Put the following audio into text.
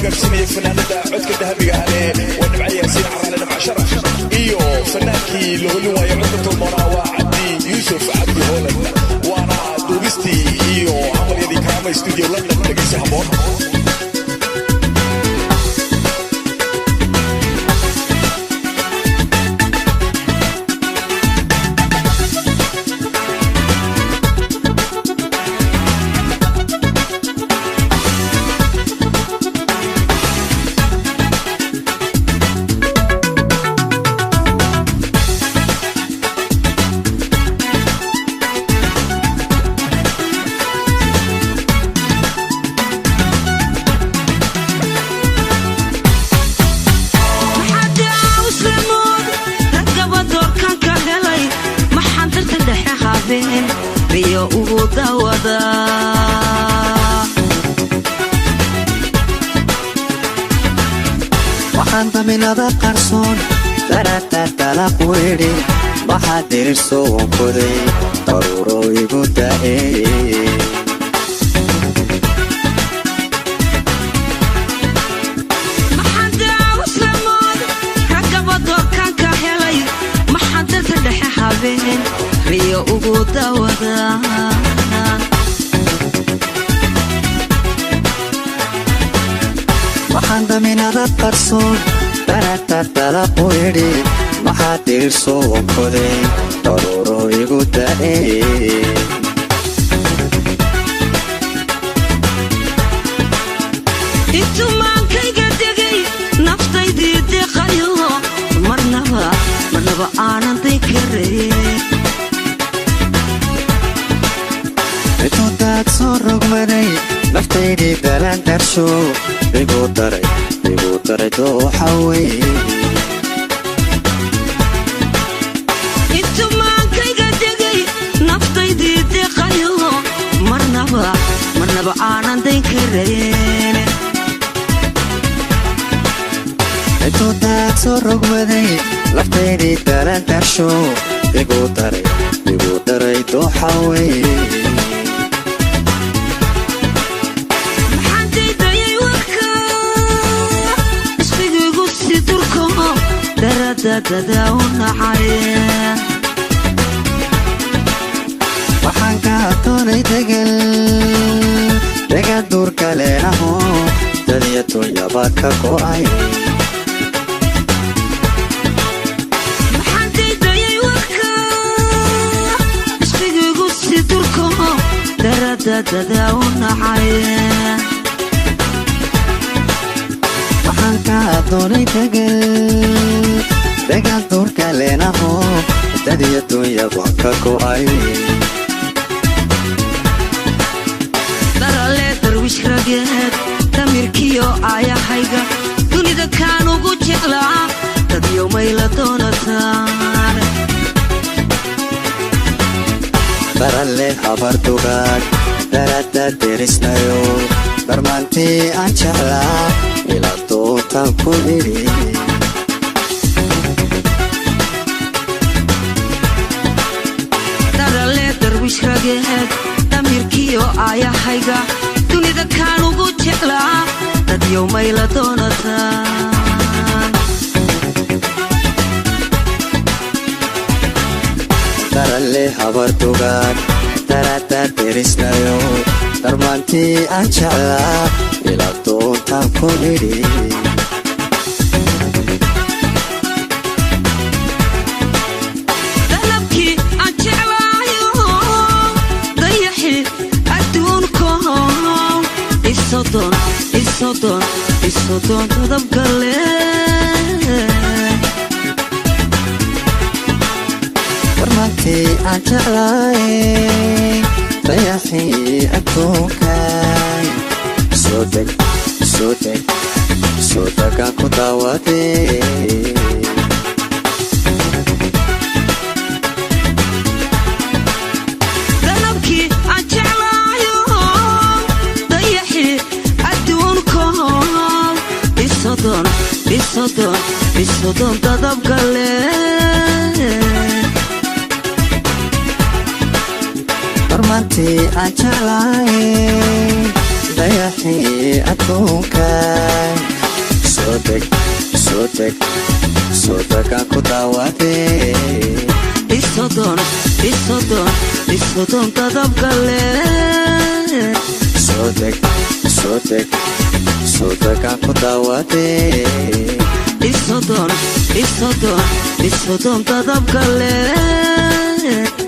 قرسيني فنانة عدك الذهبي عليه ونبعي ياسين عرالي نبع شرف إيو فنانكي لغلوة يعطة المراوة عدي يوسف عبدي هولند وانا دوبستي إيو عمر يدي كرامة استوديو لندن تقيسي هبون Rio ugu dawada waxaan daminada qarsoon daratartala quiri waxaa dirirso wankoday daruuro igu da'ey maxaan daawslamood ragaba doorkan ka helay maxaan dalta dhexe habeen Rio ugu dawada waxaan daminada qarsoon daratartala quiri waxaa dirirso wankoday daruuro igu da'ey intuu maankayga degay naftaydii deeqayo marnaba aanan daykareen intuudaad soo rogmaday naftaydii dalaan darsho igu daray dooxa wey intuu maankayga degay naftaydii deeqayo marnaba aanan daykareen intuudaad soo rogmaday naftaydii dalaan darsho igu daray dooxa wey dada unacay waxaan ka doonay degal duurka leenaho dadiya dunyaba ka go'ay maxaan daydayay warka isfigigu si durko dada unacay waxaan ka doonay degal duurka leenaho dadiya dunyaba ka go'ay darale darwish rageed damirkiyo aayahayga dunida kaan ugu jeclaa dadiyo mayla doonataan darale habar dugaag darada derisnayo darmaantii aan jeclaa ila doontaan ku idhi rageed damirkiyo aayahayga dunida kaan ugu jeclaa dadyo mayla doonataan darale habar dugaag darada derisnayo darmaantii aan jeclaa ila doontaan ku idhi isodon dadabgale darmaantii aan jeclaay dayaxii adduunkay soo degaan ku daawadee isodon dadabgale darmaantii aan jeclaay dayaxii bixiyey adduunkan soo deg soo deg soo degaan ku daawadee isodon dadabka leh soo deg soo deg soo degaan ku daawadee isodon dadabka leh